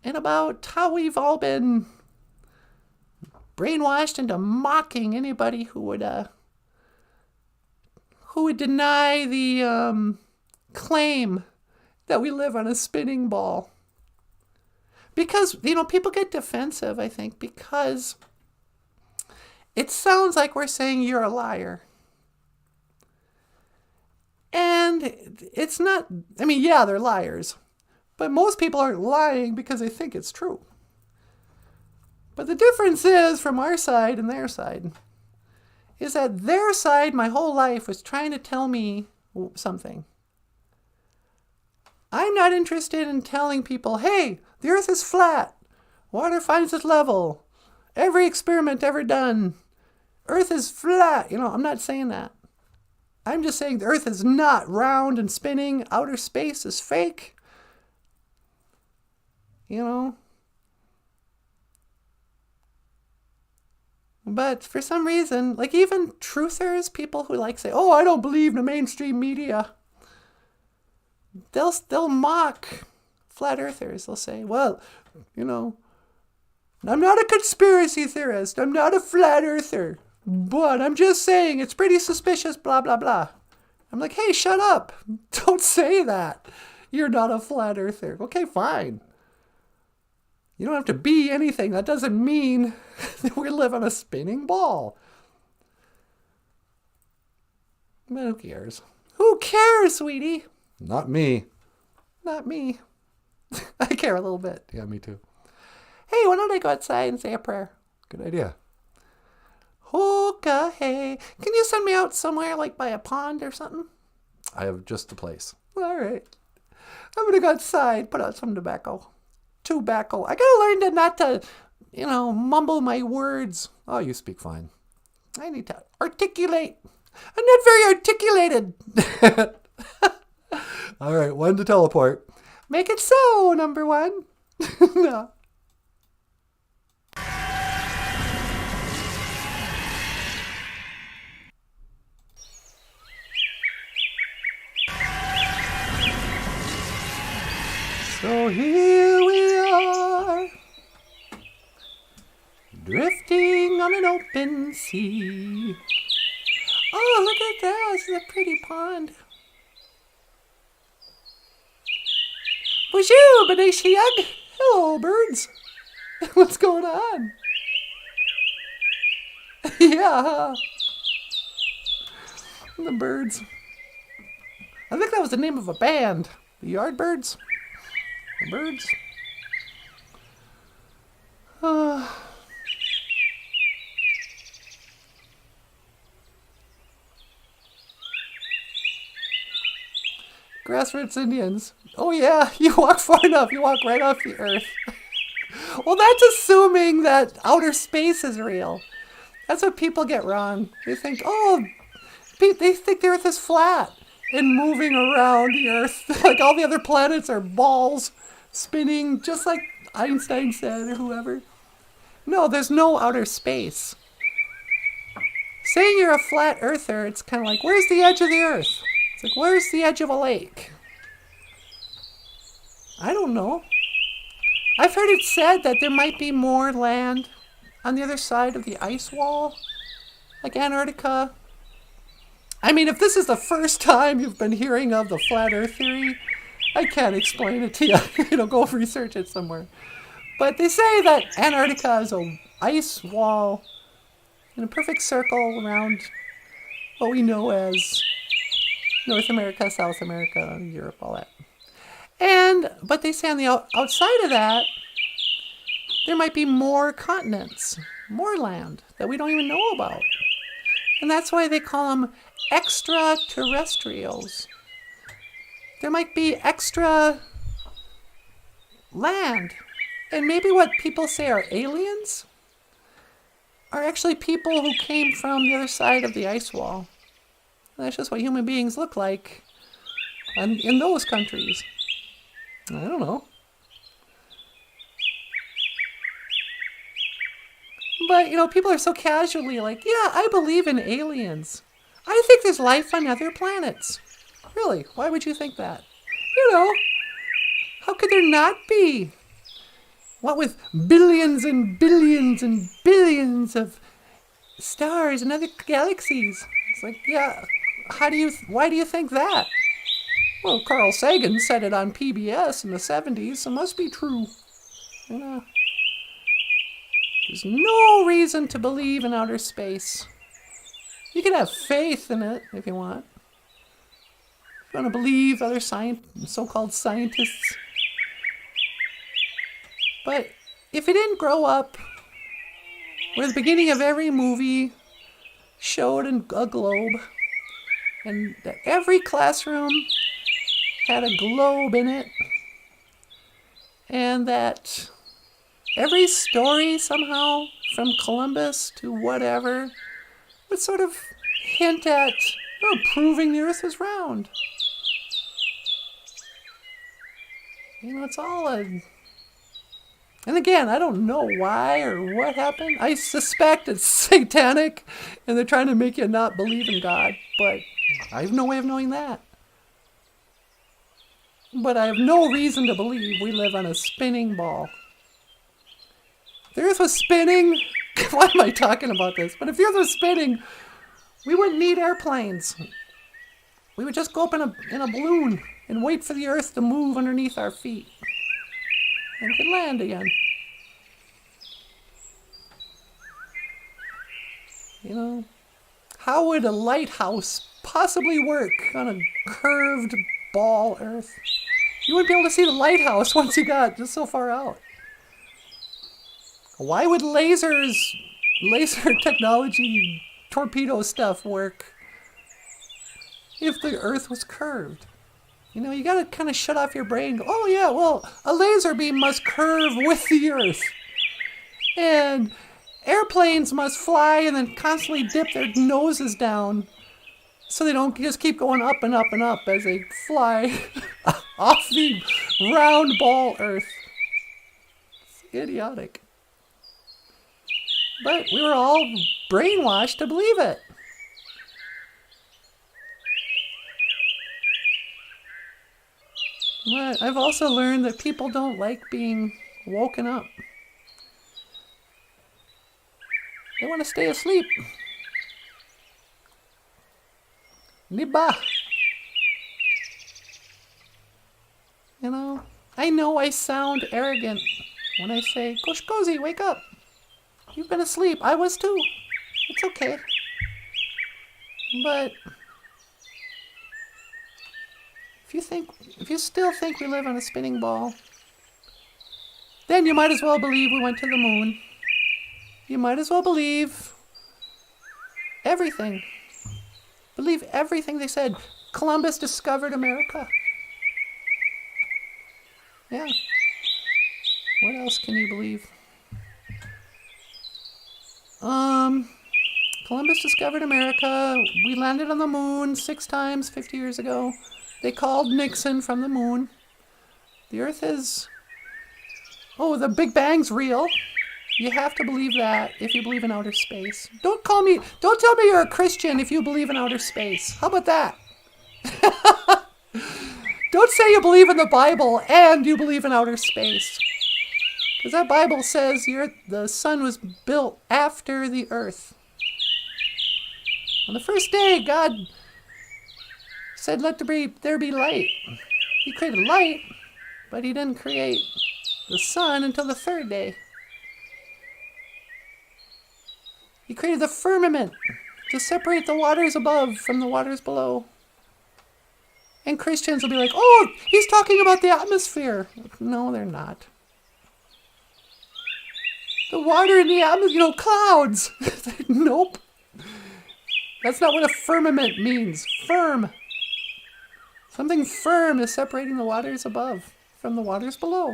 and about how we've all been brainwashed into mocking anybody who would deny the claim that we live on a spinning ball. Because, people get defensive, I think, because it sounds like we're saying you're a liar. And it's not, yeah, they're liars. But most people aren't lying because they think it's true. But the difference is, from our side and their side, is that their side my whole life was trying to tell me something. I'm not interested in telling people, hey, the earth is flat. Water finds its level. Every experiment ever done. Earth is flat. I'm not saying that. I'm just saying the earth is not round and spinning. Outer space is fake. But for some reason, like even truthers, people who say, oh, I don't believe in the mainstream media. They'll mock flat earthers. They'll say, well, I'm not a conspiracy theorist. I'm not a flat earther. But I'm just saying it's pretty suspicious, blah, blah, blah. I'm like, hey, shut up. Don't say that. You're not a flat earther. Okay, fine. You don't have to be anything. That doesn't mean that we live on a spinning ball. But who cares? Who cares, sweetie? Not me. Not me. I care a little bit. Yeah, me too. Hey, why don't I go outside and say a prayer? Good idea. Okay. Can you send me out somewhere, like by a pond or something? I have just the place. All right. I'm going to go outside, put out some tobacco. Tobacco. I got to learn not to, mumble my words. Oh, you speak fine. I need to articulate. I'm not very articulated. All right, when to teleport. Make it so, number one. No. So here we are, drifting on an open sea. Oh, look at that. This is a pretty pond. Bonjour, Benishiyag. Hello, birds. What's going on? Yeah. The birds. I think that was the name of a band. The Yardbirds. The birds. Grassroots Indians. Oh yeah, you walk far enough, you walk right off the earth. Well, that's assuming that outer space is real. That's what people get wrong. They think, they think the earth is flat and moving around the earth. Like all the other planets are balls spinning, just like Einstein said or whoever. No, there's no outer space. Saying you're a flat earther, it's kind of like, where's the edge of the earth? It's like, where's the edge of a lake? I don't know. I've heard it said that there might be more land on the other side of the ice wall, like Antarctica. I mean, if this is the first time you've been hearing of the flat earth theory, I can't explain it to you. Go research it somewhere. But they say that Antarctica is an ice wall in a perfect circle around what we know as North America, South America, Europe, all that. But they say on the outside of that, there might be more continents, more land that we don't even know about. And that's why they call them extraterrestrials. There might be extra land. And maybe what people say are aliens are actually people who came from the other side of the ice wall. That's just what human beings look like in those countries. I don't know. But, people are so casually like, yeah, I believe in aliens. I think there's life on other planets. Really, why would you think that? How could there not be? What with billions and billions and billions of stars and other galaxies? It's like, yeah, why do you think that? Well, Carl Sagan said it on PBS in the 70s, so it must be true. There's no reason to believe in outer space. You can have faith in it if you want. If you want to believe other so-called scientists. But if you didn't grow up where the beginning of every movie showed a globe, and that every classroom had a globe in it, and that every story somehow, from Columbus to whatever, would sort of hint at proving the earth is round. It's all a... And again, I don't know why or what happened. I suspect it's satanic and they're trying to make you not believe in God, but I have no way of knowing that. But I have no reason to believe we live on a spinning ball. If the earth was spinning, why am I talking about this? But if the earth was spinning, we wouldn't need airplanes. We would just go up in a balloon and wait for the earth to move underneath our feet. And we could land again. How would a lighthouse possibly work on a curved ball earth? You wouldn't be able to see the lighthouse once you got just so far out. Why would laser technology, torpedo stuff work if the earth was curved? You gotta kind of shut off your brain. Oh yeah, well, a laser beam must curve with the earth. And airplanes must fly and then constantly dip their noses down so they don't just keep going up and up and up as they fly off the round ball earth. It's idiotic. But we were all brainwashed to believe it. But I've also learned that people don't like being woken up. They want to stay asleep. Niba. I know I sound arrogant when I say, Koshkozi, wake up. You've been asleep. I was too. It's okay. But if you still think we live on a spinning ball, then you might as well believe we went to the moon. You might as well believe everything. Believe everything they said. Columbus discovered America. Yeah. What else can you believe? Columbus discovered America. We landed on the moon 6 times 50 years ago. They called Nixon from the moon. The earth is... Oh, the Big Bang's real. You have to believe that if you believe in outer space. Don't tell me you're a Christian if you believe in outer space. How about that? Don't say you believe in the Bible and you believe in outer space. Because that Bible says the sun was built after the earth. On the first day, God said, let there be light. He created light, but he didn't create the sun until the 3rd day. He created the firmament to separate the waters above from the waters below. And Christians will be like, oh, he's talking about the atmosphere. No, they're not. The water in the atmosphere, clouds. Nope. That's not what a firmament means. Firm. Something firm is separating the waters above from the waters below.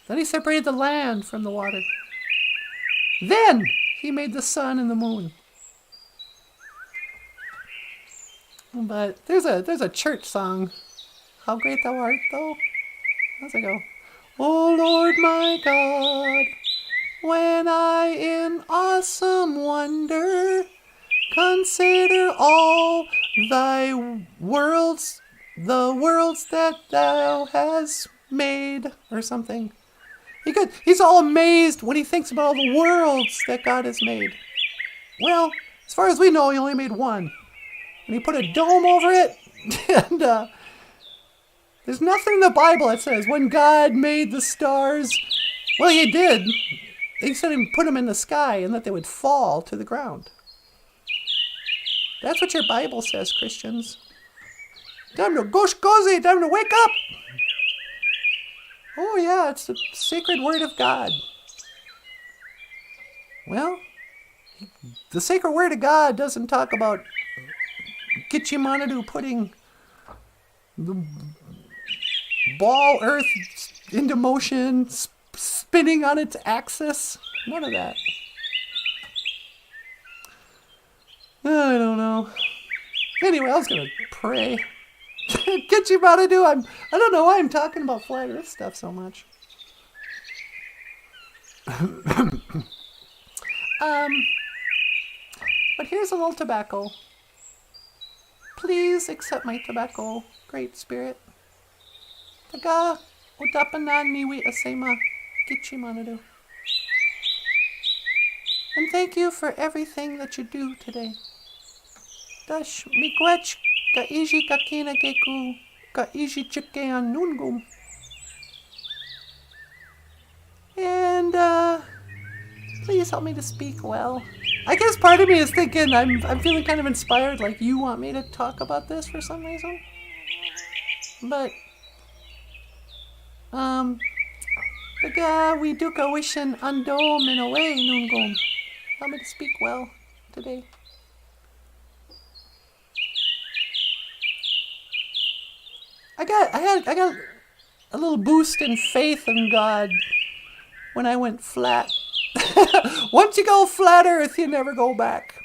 Then he separated the land from the water. Then he made the sun and the moon. But there's a church song. How great thou art, though. How's it go? O Lord my God, when I in awesome wonder consider all thy worlds, the worlds that thou hast made, or something. He's all amazed when he thinks about all the worlds that God has made. Well, as far as we know, he only made one. And he put a dome over it, and there's nothing in the Bible that says when God made the stars. Well, he did. He said he put them in the sky and that they would fall to the ground. That's what your Bible says, Christians. Time to gosh cozy, time to wake up. Oh yeah, it's the sacred word of God. Well, the sacred word of God doesn't talk about Gitchimanadu putting the ball earth into motion, spinning on its axis. None of that. I don't know. Anyway, I was going to pray. Gitchimanadu, I don't know why I'm talking about flat earth stuff so much. But here's a little tobacco. Please accept my tobacco, Great Spirit. Taga udapanan niwi asema Gitchimanadu. And thank you for everything that you do today. Dash miigwech ka iji kakina keku ka iji chikean nungum. And please help me to speak well. I guess part of me is thinking I'm feeling kind of inspired, like you want me to talk about this for some reason. But Taga we duka wishin andom in a way nungum. Help me to speak well today. I got a little boost in faith in God when I went flat. Once you go flat earth, you never go back.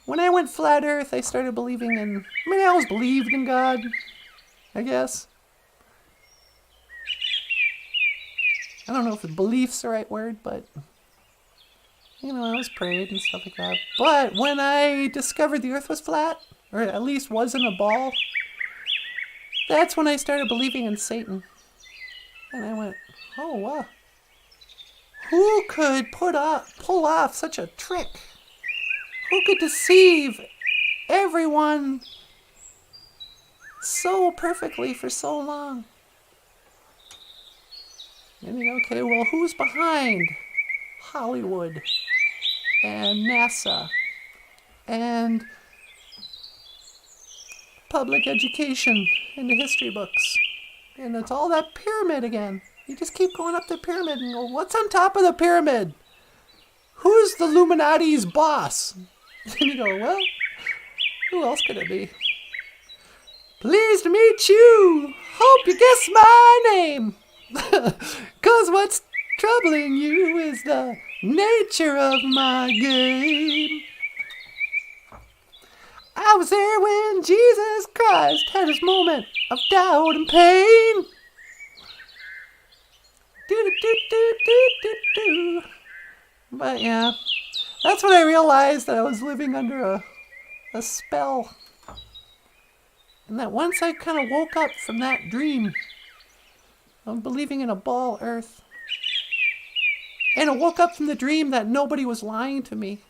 When I went flat earth, I started believing in, I always believed in God, I guess. I don't know if belief's the right word, but I always prayed and stuff like that. But when I discovered the earth was flat, or at least wasn't a ball, that's when I started believing in Satan. And I went, oh wow. Who could pull off such a trick? Who could deceive everyone so perfectly for so long? And okay, well, who's behind Hollywood and NASA and public education in the history books? And it's all that pyramid again. You just keep going up the pyramid and go, what's on top of the pyramid? Who's the Illuminati's boss? And you go, well, who else could it be? Pleased to meet you. Hope you guess my name. 'Cause what's troubling you is the nature of my game. I was there when Jesus Christ had his moment of doubt and pain. Do. But yeah, that's when I realized that I was living under a spell. And that once I kind of woke up from that dream of believing in a ball earth, and I woke up from the dream that nobody was lying to me,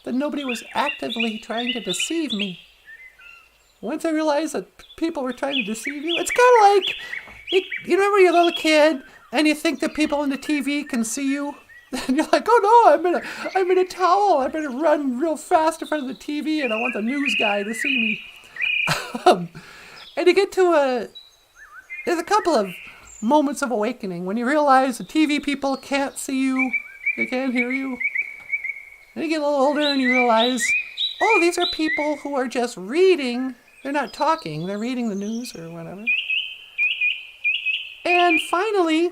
that nobody was actively trying to deceive me. Once I realized that people were trying to deceive you, it's kind of like, you remember you're a little kid and you think that people on the TV can see you? And you're like, oh no, I'm in a towel. I better run real fast in front of the TV and I want the news guy to see me. And you get to there's a couple of moments of awakening when you realize the TV people can't see you, they can't hear you. And you get a little older and you realize, oh, these are people who are just reading. They're not talking, they're reading the news or whatever. And finally,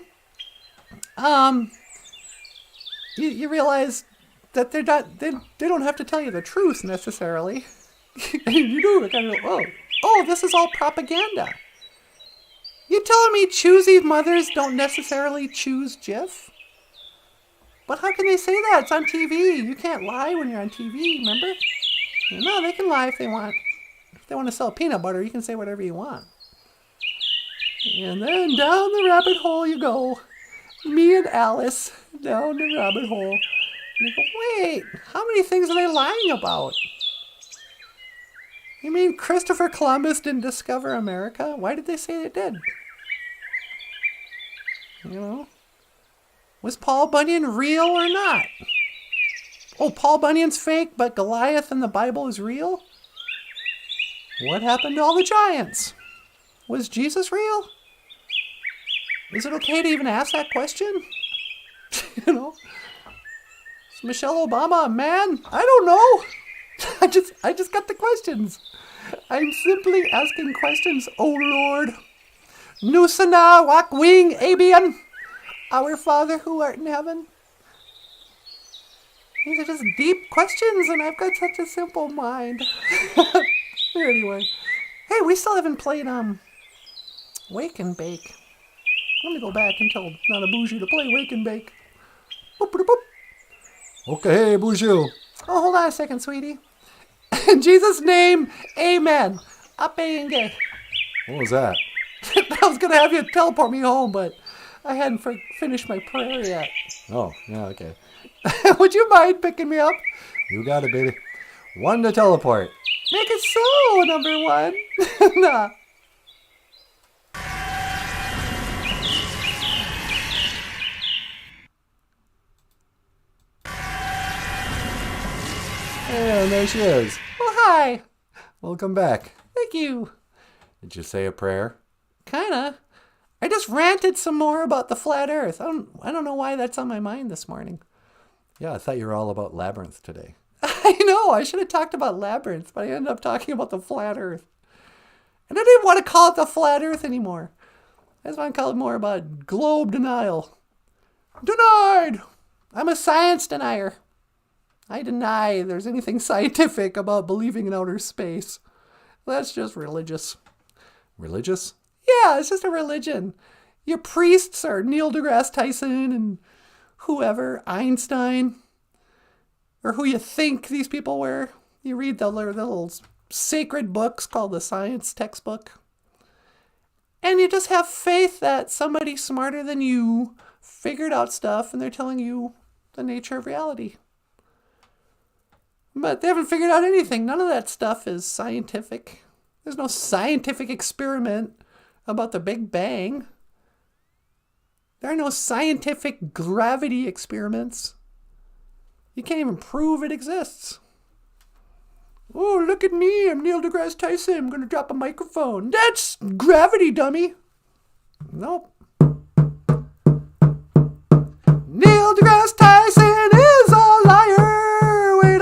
you realize that they don't have to tell you the truth necessarily. And you do kind of go, oh, this is all propaganda. You telling me choosy mothers don't necessarily choose Jif? But how can they say that? It's on TV. You can't lie when you're on TV, remember? No, they can lie if they want. If they want to sell peanut butter, you can say whatever you want. And then down the rabbit hole you go. Me and Alice down the rabbit hole. And you go, wait, how many things are they lying about? You mean Christopher Columbus didn't discover America? Why did they say it did? You know? Was Paul Bunyan real or not? Oh, Paul Bunyan's fake, but Goliath in the Bible is real? What happened to all the giants? Was Jesus real? Is it okay to even ask that question? You know? Is Michelle Obama a man? I don't know. I just got the questions. I'm simply asking questions, oh Lord. Nusana wak wing abian. Our Father who art in heaven. These are just deep questions and I've got such a simple mind. Anyway. Hey, we still haven't played Wake and Bake. Let me go back and tell Nanaboozhoo to play Wake and Bake. Boop, boop, boop. Okay, Boozhoo. Oh, hold on a second, sweetie. In Jesus' name, amen. Apenge. What was that? I was going to have you teleport me home, but I hadn't finished my prayer yet. Oh, yeah, okay. Would you mind picking me up? You got it, baby. 1 to teleport. Make it so, number 1. Nah. And there she is. Well, hi. Welcome back. Thank you. Did you say a prayer? Kinda. I just ranted some more about the flat earth. I don't know why that's on my mind this morning. Yeah, I thought you were all about Labyrinth today. I know, I should have talked about Labyrinth, but I ended up talking about the flat earth. And I didn't want to call it the flat earth anymore. I just want to call it more about globe denial. Denied! I'm a science denier. I deny there's anything scientific about believing in outer space. That's just religious. Religious? Yeah, it's just a religion. Your priests are Neil deGrasse Tyson and whoever, Einstein, or who you think these people were. You read the little sacred books called the science textbook. And you just have faith that somebody smarter than you figured out stuff and they're telling you the nature of reality. But they haven't figured out anything. None of that stuff is scientific. There's no scientific experiment about the Big Bang. There are no scientific gravity experiments. You can't even prove it exists. Oh, look at me. I'm Neil deGrasse Tyson. I'm going to drop a microphone. That's gravity, dummy. Nope. Neil deGrasse Tyson is a liar. Wait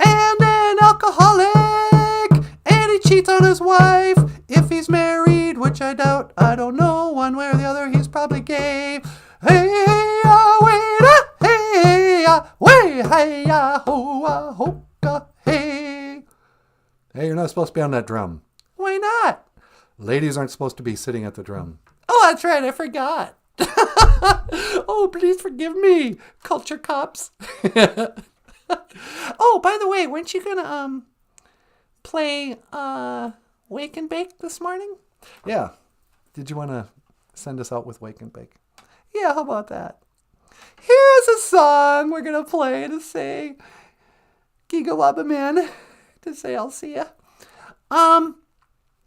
and an alcoholic. And he cheats on his wife. If he's married, which I doubt, I don't know. One way or the other, he's probably gay. Hey, wait, hey, way, hey, ho, ho, hey. Hey, you're not supposed to be on that drum. Why not? Ladies aren't supposed to be sitting at the drum. Oh, that's right. I forgot. Oh, please forgive me, culture cops. Oh, by the way, weren't you gonna play Wake and Bake this morning? Yeah. Did you want to send us out with Wake and Bake? Yeah, how about that? Here's a song we're gonna play to say Gigawabaman, to say I'll see ya.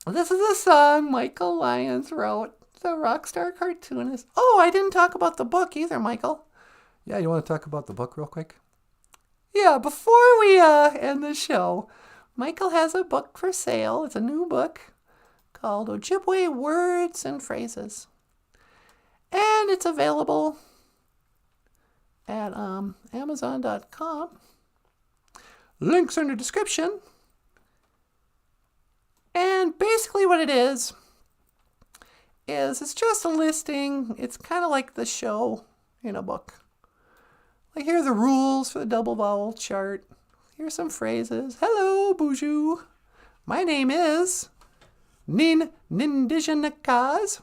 This is a song Michael Lyons wrote, the rockstar cartoonist. Oh, I didn't talk about the book either, Michael. Yeah, you want to talk about the book real quick? Yeah, before we end the show, Michael has a book for sale. It's a new book called Ojibwe Words and Phrases. And it's available at Amazon.com. Links are in the description. And basically what it is it's just a listing. It's kind of like the show in a book. Like here are the rules for the double vowel chart. Here's some phrases. Hello, BOOZHOO. My name is Nindijanakaz.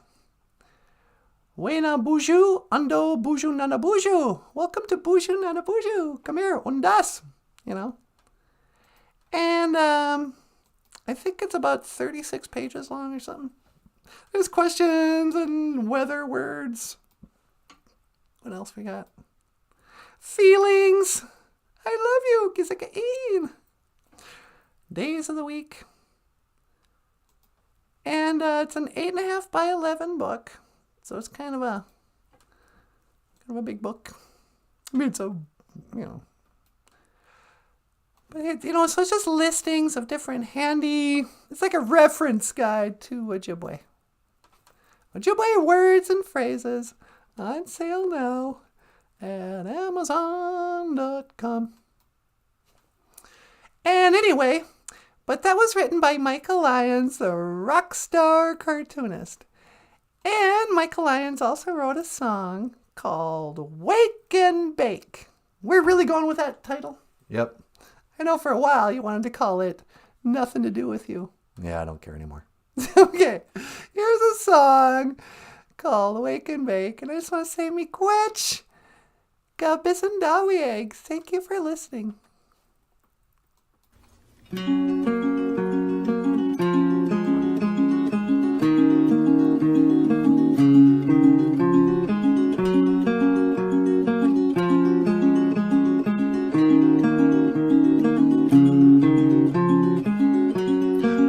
Wena BOOZHOO, Undo BOOZHOO NANABOOZHOO. Welcome to BOOZHOO NANABOOZHOO. Come here, undas. You know. And I think it's about 36 pages long or something. There's questions and weather words. What else we got? Feelings. I love you. Gizakain. Days of the week. And it's an 8.5 by 11 book. So it's kind of a big book. I mean, it's a, you know. But, so it's just listings of different handy, it's like a reference guide to Ojibwe. Ojibwe words and phrases on sale now at Amazon.com. And anyway, but that was written by Michael Lyons, the rock star cartoonist. And Michael Lyons also wrote a song called Wake and Bake. We're really going with that title. Yep. I know for a while you wanted to call it Nothing to Do with You. Yeah, I don't care anymore. Okay, here's a song called Wake and Bake. And I just want to say, miigwech, gabisandawieg. Thank you for listening.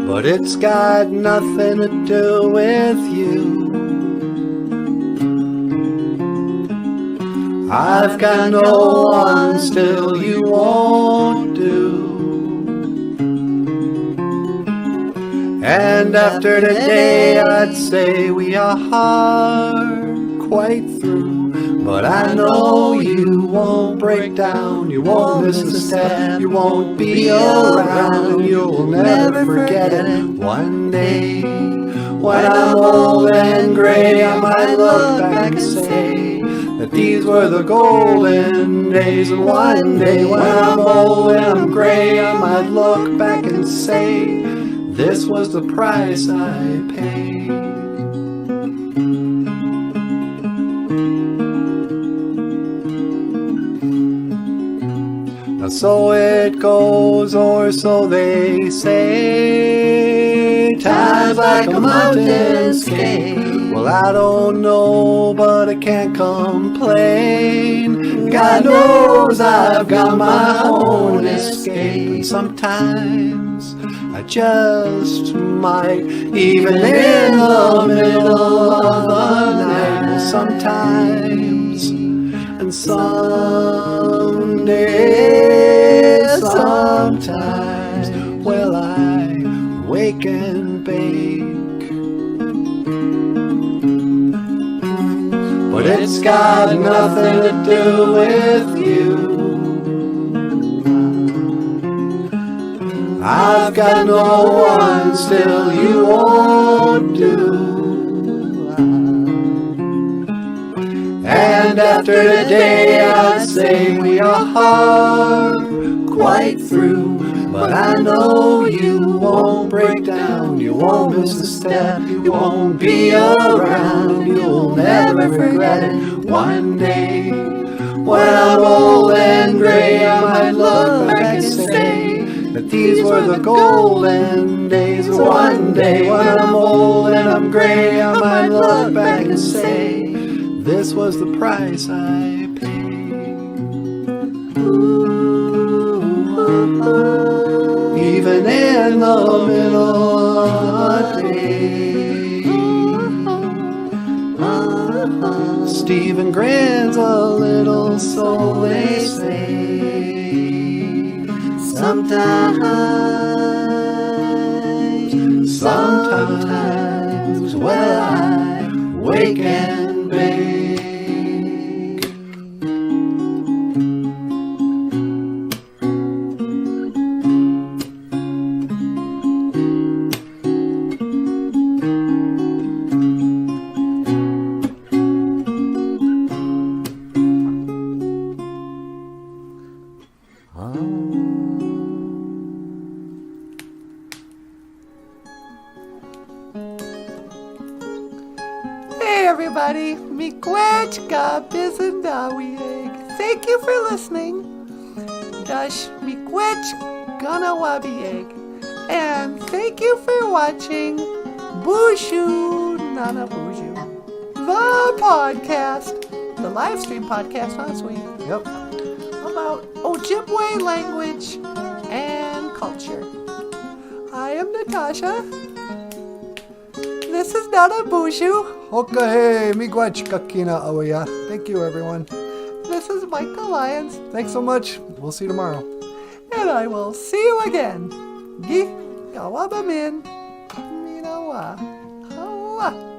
But it's got nothing to do with you. I've got no one, still you won't do. And after today I'd say we are quite through. But I know you won't break down, you won't miss a step, you won't be around, you'll never forget it. One day, when I'm old and gray, I might look back and say that these were the golden days. And one day, when I'm old and I'm gray, I might look back and say this was the price I paid. So it goes, or so they say. Time's like a mountain scale. Well, I don't know, but I can't complain. God knows I've got my own escape. And sometimes I just might, even in the middle of the night. Well, sometimes and sometimes, well, I wake and bake. But it's got nothing to do with you. I've got no one, still you won't do. And after today I'd say we are quite through. But I know you won't break down, you won't miss a step, you won't be around, you'll never regret it. One day, when I'm old and gray, I might look back and say that these were the golden days. One day, when I'm old and I'm gray, I might look back and say this was the price I paid. Even in the middle of the day, Stephen grins a little, so they say. Sometimes, well, I wake and bake. Hey everybody, miigwech bizindawieg. Thank you for listening. Dash miigwech ganawabieg. And thank you for watching BOOZHOO NANABOOZHOO, the podcast, the live stream podcast, honestly. Yep. About Ojibwe language and culture. I am Natasha. This is NANABOOZHOO. Okahe, miigwech kakina awaya. Thank you, everyone. This is Michael Lyons. Thanks so much. We'll see you tomorrow. And I will see you again. Gi gawabamin minawa hawa.